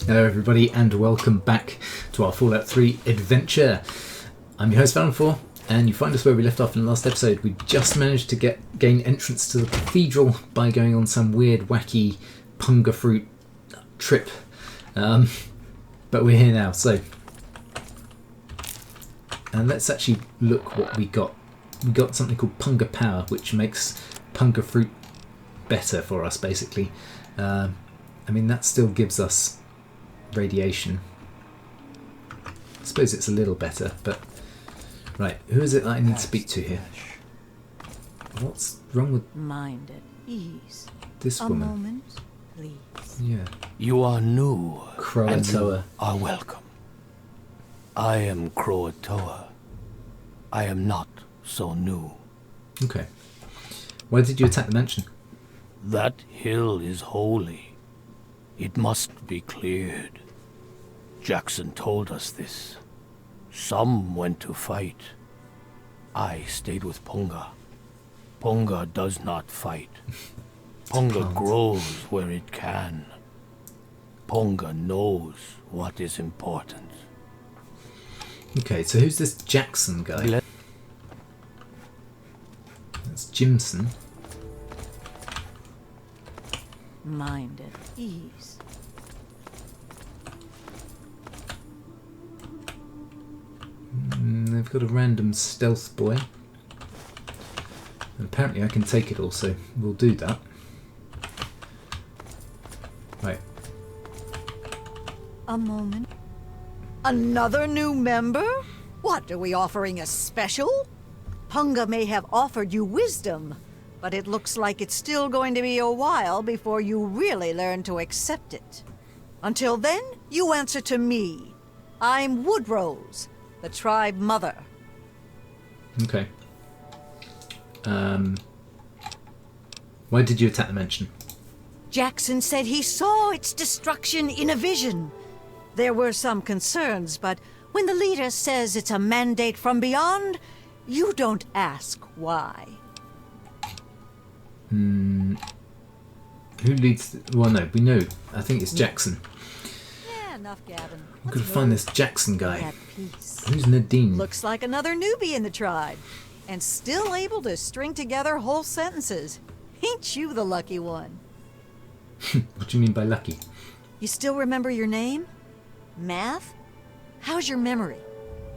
Hello everybody and welcome back to our Fallout 3 adventure. I'm your host Valenfor, and you find us where we left off in the last episode. We just managed to gain entrance to the cathedral by going on some weird wacky punga fruit trip. But we're here now, so... And let's actually look what we got. We got something called punga power, which makes punga fruit better for us, basically. I mean, that still gives us radiation. I suppose it's a little better, but... Right, who is it that I need to speak to here? What's wrong with... Mind at ease. This woman? A moment, please. Yeah. You are new, and you Croatoa. are welcome. I am Croatoa. I am not so new. Okay. Why did you attack the mansion? That hill is holy. It must be cleared. Jackson told us this. Some went to fight. I stayed with Punga. Punga does not fight. Punga grows where it can. Punga knows what is important. Okay, so who's this Jackson guy? That's Jimson. Mind at ease. They've got a random stealth boy. And apparently I can take it also. We'll do that. Right. A moment. Another new member? What, are we offering a special? Punga may have offered you wisdom, but it looks like it's still going to be a while before you really learn to accept it. Until then, you answer to me. I'm Woodrose, the tribe mother. Okay. Why did you attack the mansion? Jackson said he saw its destruction in a vision. There were some concerns, but when the leader says it's a mandate from beyond, you don't ask why. Who leads... Well, no, we know. I think it's Jackson. Yeah, enough gabbing. We've got to find this Jackson guy. At peace. Who's Nadine? Looks like another newbie in the tribe, and still able to string together whole sentences. Ain't you the lucky one? What do you mean by lucky? You still remember your name? Math? How's your memory?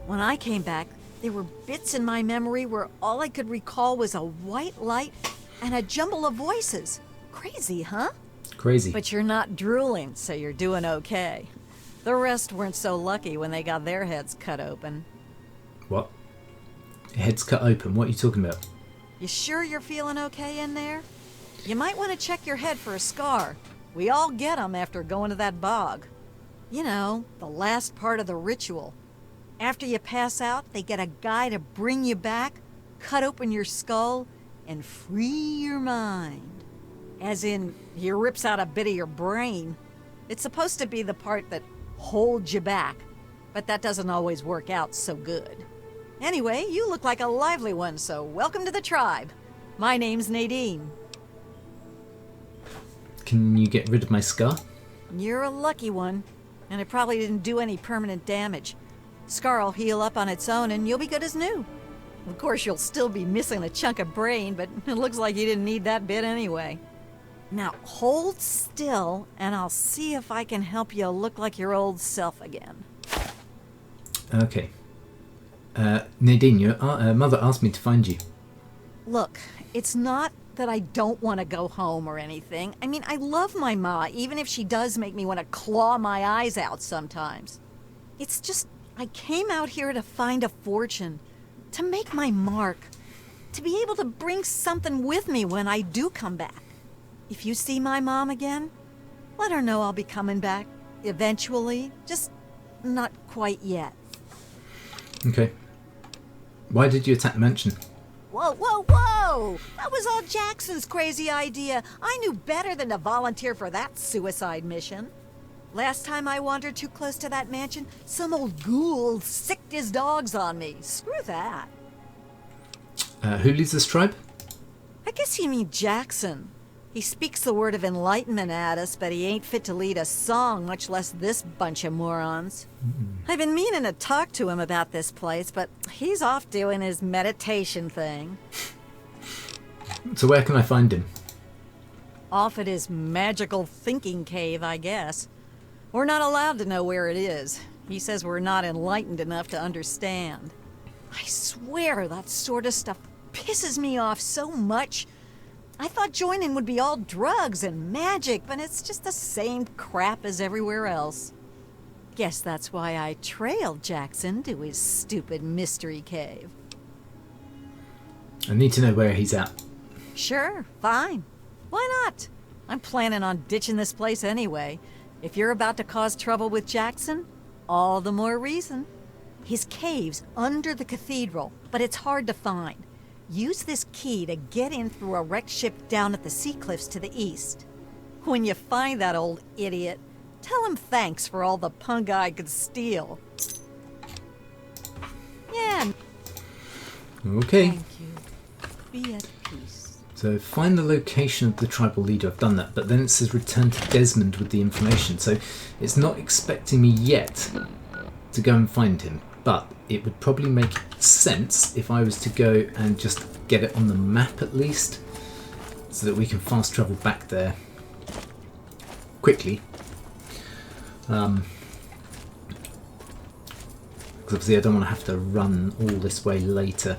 When I came back, there were bits in my memory where all I could recall was a white light and a jumble of voices. Crazy, huh? Crazy. But you're not drooling, so you're doing okay. The rest weren't so lucky when they got their heads cut open. What? Heads cut open? What are you talking about? You sure you're feeling okay in there? You might want to check your head for a scar. We all get 'em after going to that bog. You know, the last part of the ritual. After you pass out, they get a guy to bring you back, cut open your skull, and free your mind. As in, he rips out a bit of your brain. It's supposed to be the part that holds you back, but that doesn't always work out so good. Anyway, you look like a lively one, so welcome to the tribe. My name's Nadine. Can you get rid of my scar? You're a lucky one, and it probably didn't do any permanent damage. Scar'll heal up on its own and you'll be good as new. Of course, you'll still be missing a chunk of brain, but it looks like you didn't need that bit anyway. Now, hold still, and I'll see if I can help you look like your old self again. Okay. Nadine, your mother asked me to find you. Look, it's not that I don't want to go home or anything. I mean, I love my ma, even if she does make me want to claw my eyes out sometimes. It's just, I came out here to find a fortune, to make my mark, to be able to bring something with me when I do come back. If you see my mom again, let her know I'll be coming back eventually, just not quite yet. Okay. Why did you attack the mansion? Whoa, whoa, whoa! That was all Jackson's crazy idea. I knew better than to volunteer for that suicide mission. Last time I wandered too close to that mansion, some old ghoul sicked his dogs on me. Screw that. Who leads this tribe? I guess you mean Jackson. He speaks the word of enlightenment at us, but he ain't fit to lead a song, much less this bunch of morons. I've been meaning to talk to him about this place, but he's off doing his meditation thing. So where can I find him? Off at his magical thinking cave, I guess. We're not allowed to know where it is. He says we're not enlightened enough to understand. I swear that sort of stuff pisses me off so much. I thought joining would be all drugs and magic, but it's just the same crap as everywhere else. Guess that's why I trailed Jackson to his stupid mystery cave. I need to know where he's at. Sure, fine. Why not? I'm planning on ditching this place anyway. If you're about to cause trouble with Jackson, all the more reason. His cave's under the cathedral, but it's hard to find. Use this key to get in through a wrecked ship down at the sea cliffs to the east. When you find that old idiot, tell him thanks for all the punga I could steal. Yeah. Okay. Thank you. Be at peace. So find the location of the tribal leader. I've done that, but then it says return to Desmond with the information. So it's not expecting me yet to go and find him. But it would probably make sense if I was to go and just get it on the map at least, so that we can fast travel back there quickly. Because obviously I don't want to have to run all this way later.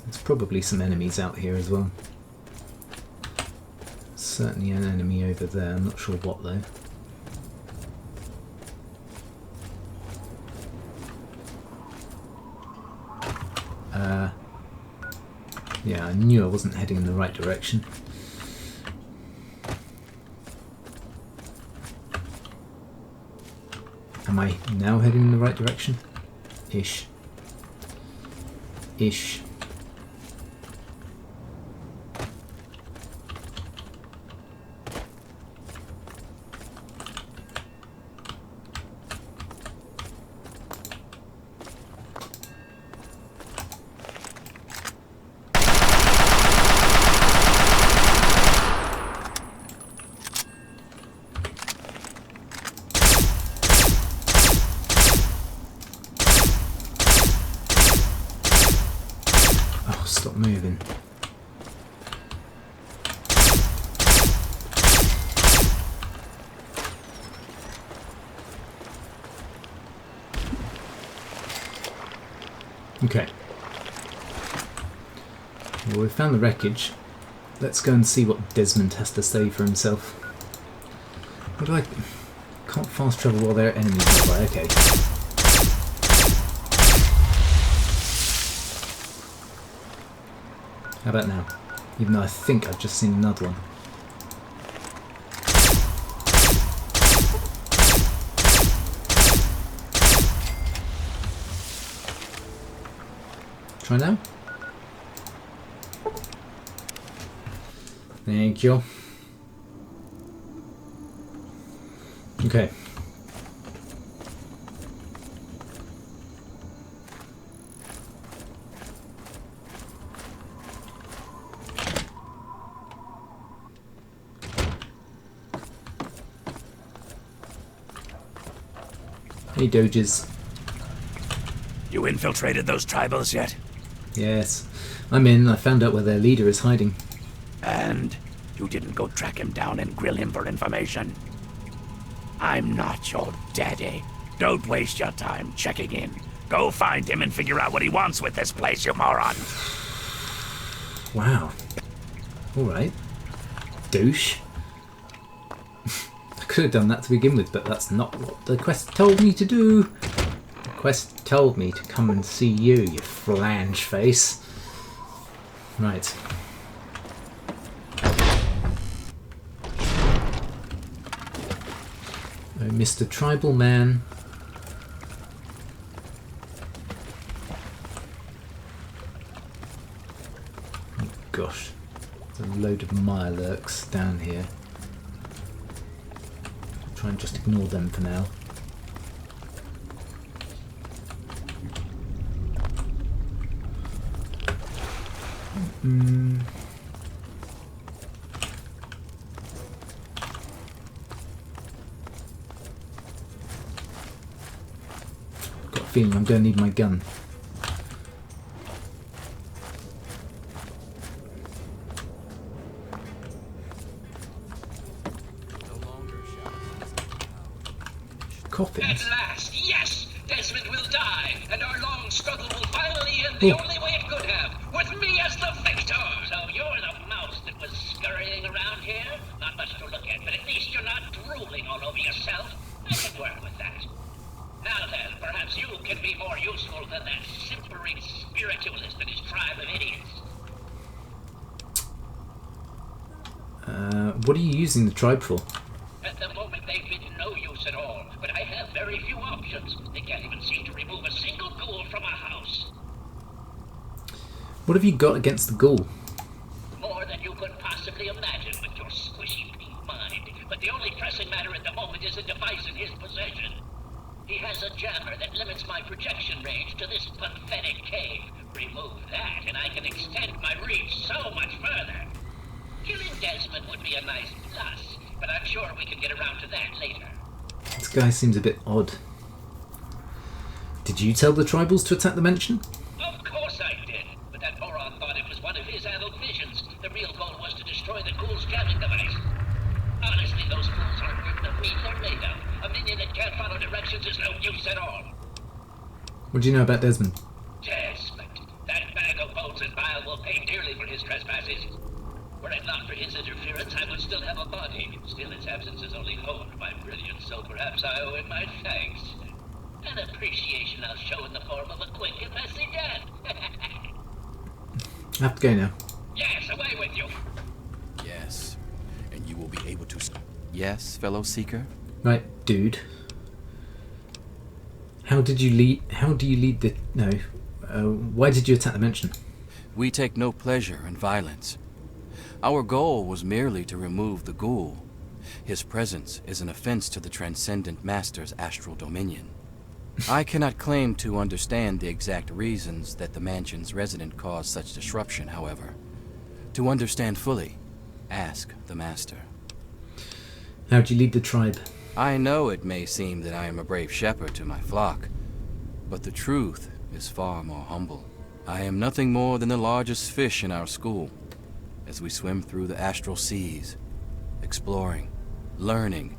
There's probably some enemies out here as well. Certainly an enemy over there, I'm not sure what though. Yeah, I knew I wasn't heading in the right direction. Am I now heading in the right direction? Ish. Ish. Stop moving. Okay. Well, we've found the wreckage. Let's go and see what Desmond has to say for himself. What do I... Can't fast travel while there are enemies nearby. Okay. How about now? Even though I think I've just seen another one. Try now? Thank you. Okay. Hey, Doges. You infiltrated those tribals yet? Yes. I'm in. I found out where their leader is hiding. And you didn't go track him down and grill him for information? I'm not your daddy. Don't waste your time checking in. Go find him and figure out what he wants with this place, you moron. Wow. Alright. Douche. I could have done that to begin with, but that's not what the quest told me to do. The quest told me to come and see you, you flange face. Right. Oh, Mr. Tribal Man. Oh gosh. There's a load of mirelurks down here. Try and just ignore them for now. feeling I'm going to need my gun. Coughing. At last, yes! Desmond will die, and our long struggle will finally end the only way it could have, with me as the victor! So you're the mouse that was scurrying around here? Not much to look at, but at least you're not drooling all over yourself. I can work with that. Now then, perhaps you can be more useful than that simpering spiritualist and his tribe of idiots. What are you using the tribe for? At the moment, they've been no use at all, but I have very few options. They can't even seem to remove a single ghoul from a house. What have you got against the ghoul? More than you could possibly imagine with your squishy pink mind. But the only pressing matter at the moment is a device in his possession. He has a jammer that limits my projection range to this pathetic cave. Remove that, and I can extend my reach so much further. Killing Desmond would be a nice plus, but I'm sure we can get around to that later. This guy seems a bit odd. Did you tell the tribals to attack the mansion? Of course I did, but that moron thought it was one of his adult visions. The real goal was to destroy the ghoul's jamming device. Honestly, those fools aren't worth the meat they're made of. A minion that can't follow directions is no use at all. What do you know about Desmond? Desmond. That bag of bones and bile will pay dearly for his trespasses. Were it not for his interference, I would still have a body. Still, its absence has only honed my brilliance, so perhaps I owe him my thanks. An appreciation I'll show in the form of a quick and messy death. I have to go now. Yes, away with you. Yes, and you will be able to... Yes, fellow seeker? Right, dude. How do you lead the... No. Why did you attack the mansion? We take no pleasure in violence. Our goal was merely to remove the ghoul. His presence is an offense to the Transcendent Master's astral dominion. I cannot claim to understand the exact reasons that the mansion's resident caused such disruption, however. To understand fully, ask the Master. How do you lead the tribe? I know it may seem that I am a brave shepherd to my flock, but the truth is far more humble. I am nothing more than the largest fish in our school, as we swim through the astral seas, exploring, learning,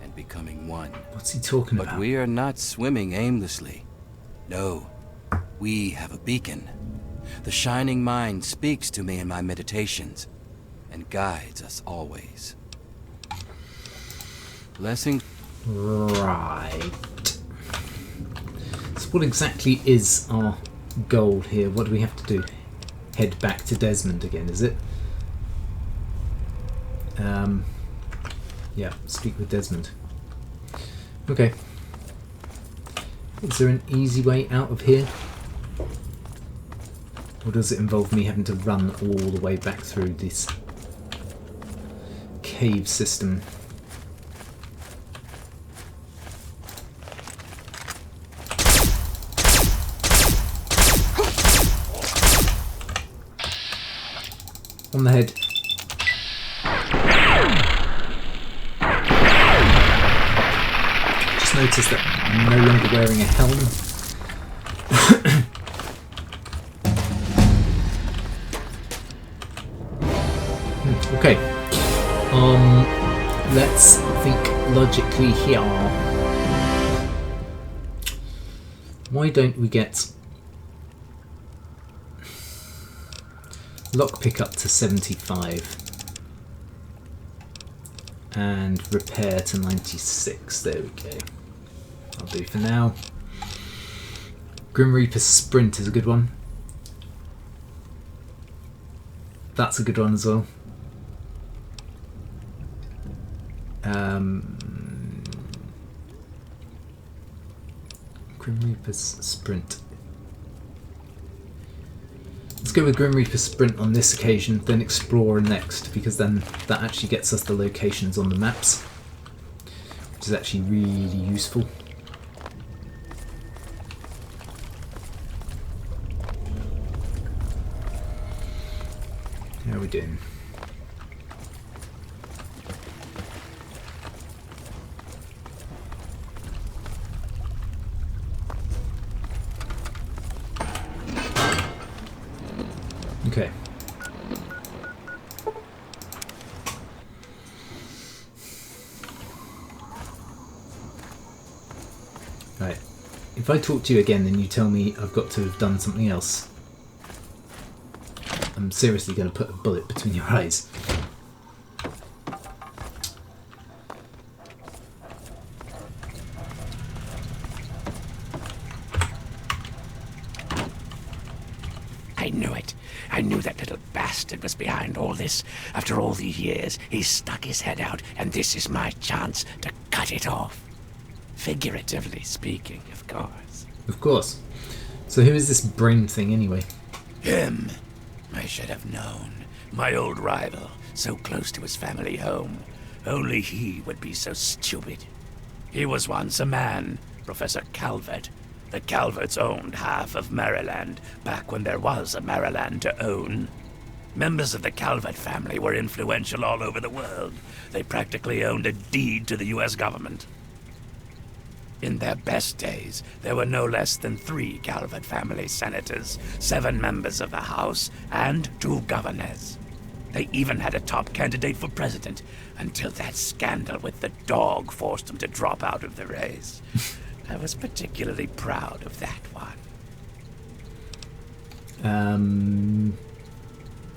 and becoming one. What's he talking about? But we are not swimming aimlessly. No, we have a beacon. The shining mind speaks to me in my meditations and guides us always. Blessings. Right. So what exactly is our goal here? What do we have to do? Head back to Desmond again, is it? Yeah, speak with Desmond. Okay. Is there an easy way out of here? Or does it involve me having to run all the way back through this cave system? On the head. Just noticed that I'm no longer wearing a helm. Okay. Let's think logically here. Why don't we get lockpick up to 75 and repair to 96. There we go. I'll do for now. Grim Reaper Sprint is a good one. That's a good one as well. Grim Reaper's Sprint. Let's go with Grim Reaper Sprint on this occasion, then Explorer next, because then that actually gets us the locations on the maps, which is actually really useful. How are we doing? Right. If I talk to you again, then you tell me I've got to have done something else. I'm seriously going to put a bullet between your eyes. I knew it. I knew that little bastard was behind all this. After all these years, he's stuck his head out, and this is my chance to cut it off. Figuratively speaking, of course. Of course. So who is this brain thing anyway? Him. I should have known. My old rival, so close to his family home. Only he would be so stupid. He was once a man, Professor Calvert. The Calverts owned half of Maryland, back when there was a Maryland to own. Members of the Calvert family were influential all over the world. They practically owned a deed to the U.S. government. In their best days, there were no less than 3 Calvert family senators, 7 members of the House, and 2 governors. They even had a top candidate for president, until that scandal with the dog forced them to drop out of the race. I was particularly proud of that one.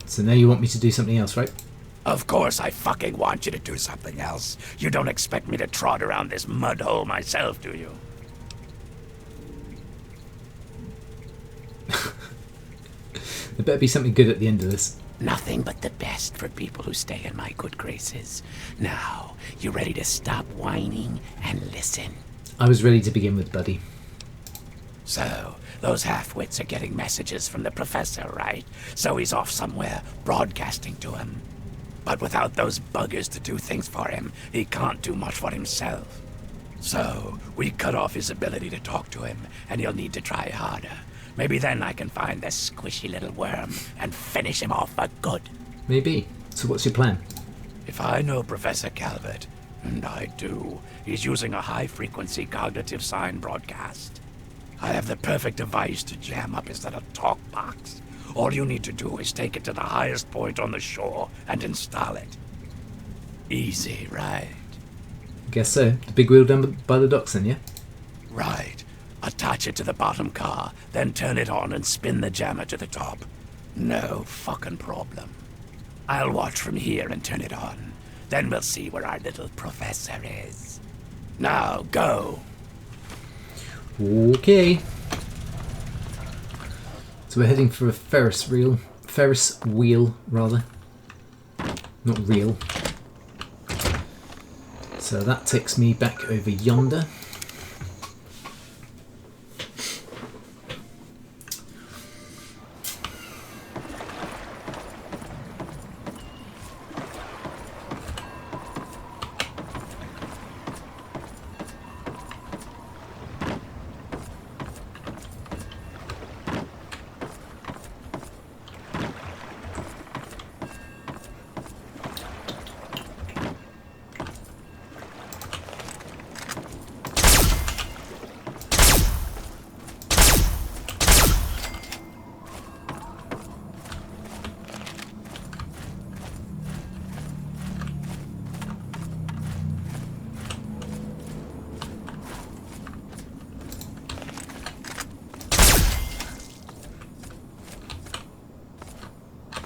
So now you want me to do something else, right? Of course I fucking want you to do something else. You don't expect me to trot around this mud hole myself, do you? There better be something good at the end of this. Nothing but the best for people who stay in my good graces. Now, you ready to stop whining and listen? I was ready to begin with, buddy. So, those half-wits are getting messages from the professor, right? So he's off somewhere, broadcasting to him. But without those buggers to do things for him, he can't do much for himself. So, we cut off his ability to talk to him, and he'll need to try harder. Maybe then I can find this squishy little worm and finish him off for good. Maybe. So what's your plan? If I know Professor Calvert, and I do, he's using a high-frequency cognitive sign broadcast. I have the perfect device to jam up his little talk box. All you need to do is take it to the highest point on the shore and install it. Easy, right? Guess so. The big wheel down by the docks then, yeah? Right. Attach it to the bottom car, then turn it on and spin the jammer to the top. No fucking problem. I'll watch from here and turn it on. Then we'll see where our little professor is. Now, go! Okay. So we're heading for a Ferris wheel, rather. Not real. So that takes me back over yonder.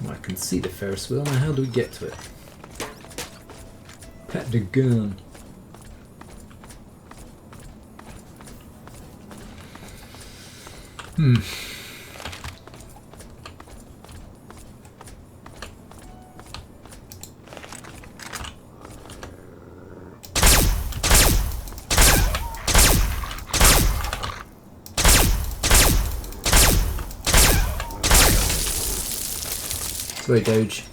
Well, I can see the Ferris wheel. Now how do we get to it? Pat the gun. Sorry, Doge.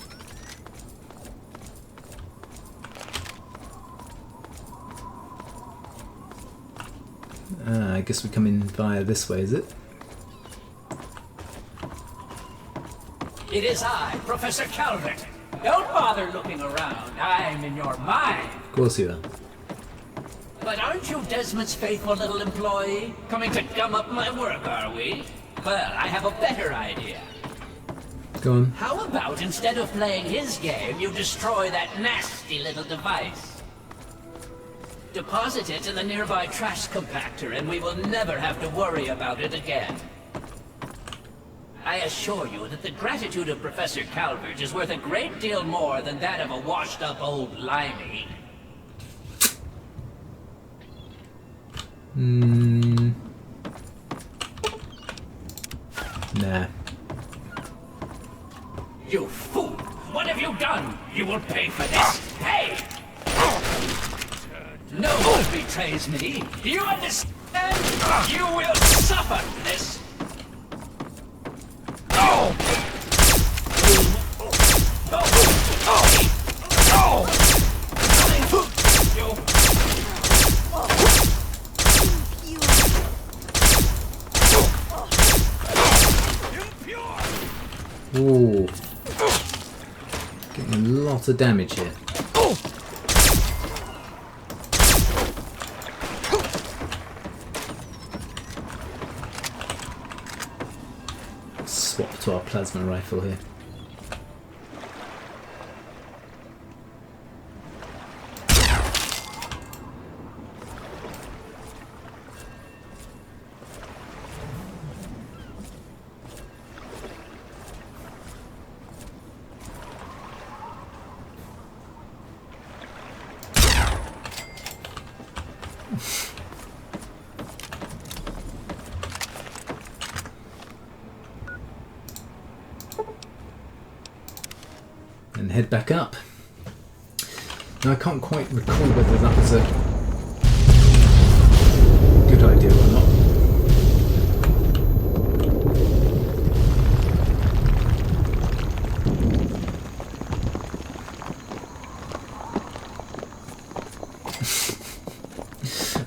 I guess we come in via this way, is it? It is I, Professor Calvert. Don't bother looking around. I'm in your mind. Of course you are. But aren't you Desmond's faithful little employee? Coming to gum up my work, are we? Well, I have a better idea. Go on. How about instead of playing his game, you destroy that nasty little device? Deposit it in the nearby trash compactor and we will never have to worry about it again. I assure you that the gratitude of Professor Calvert is worth a great deal more than that of a washed-up old limey. Nah. You fool! What have you done? You will pay for this! Hey! No one betrays me! You understand? You will suffer this! Ooh. Getting a lot of damage here. Swap to our plasma rifle here. And head back up. Now I can't quite recall whether that was a good idea or not.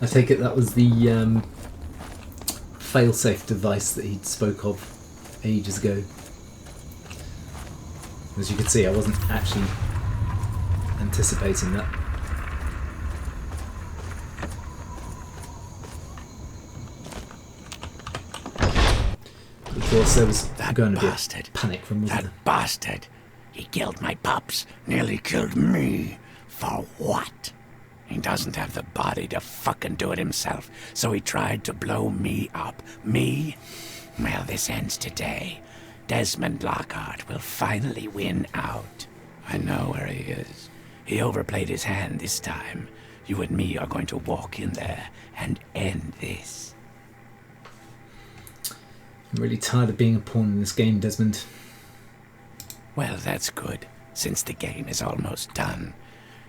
I take it that was the failsafe device that he spoke of ages ago. As you can see, I wasn't actually anticipating that. Of course, there was going to be a panic from That bastard! He killed my pups, nearly killed me. For what? He doesn't have the body to fucking do it himself, so he tried to blow me up. Me? Well, this ends today. Desmond Lockhart will finally win out. I know where he is. He overplayed his hand this time. You and me are going to walk in there and end this. I'm really tired of being a pawn in this game, Desmond. Well, that's good, since the game is almost done.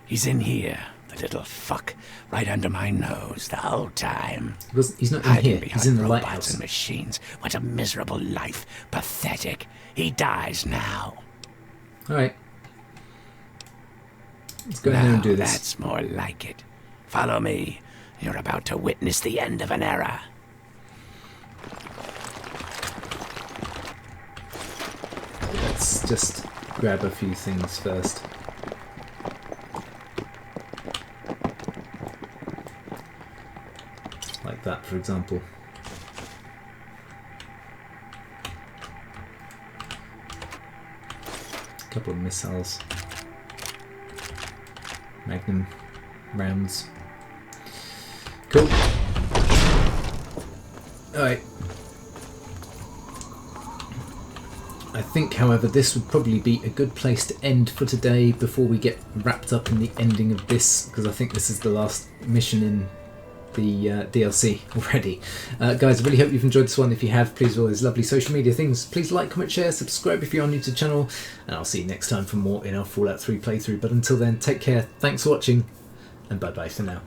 He's in here, the little fuck, right under my nose the whole time. He's not in Hiding here, behind he's in the robots lighthouse. and machines. What a miserable life. Pathetic. He dies now. Alright. Let's go in there and do this. That's more like it. Follow me. You're about to witness the end of an era. Let's just grab a few things first. Like that, for example. A couple of missiles. Magnum rounds. Cool. Alright. I think, however, this would probably be a good place to end for today before we get wrapped up in the ending of this, because I think this is the last mission in the DLC already. Guys, I really hope you've enjoyed this one. If you have, please do all those lovely social media things. Please like, comment, share, subscribe if you are new to the channel, and I'll see you next time for more in our Fallout 3 playthrough. But until then, take care, thanks for watching, and bye bye for now.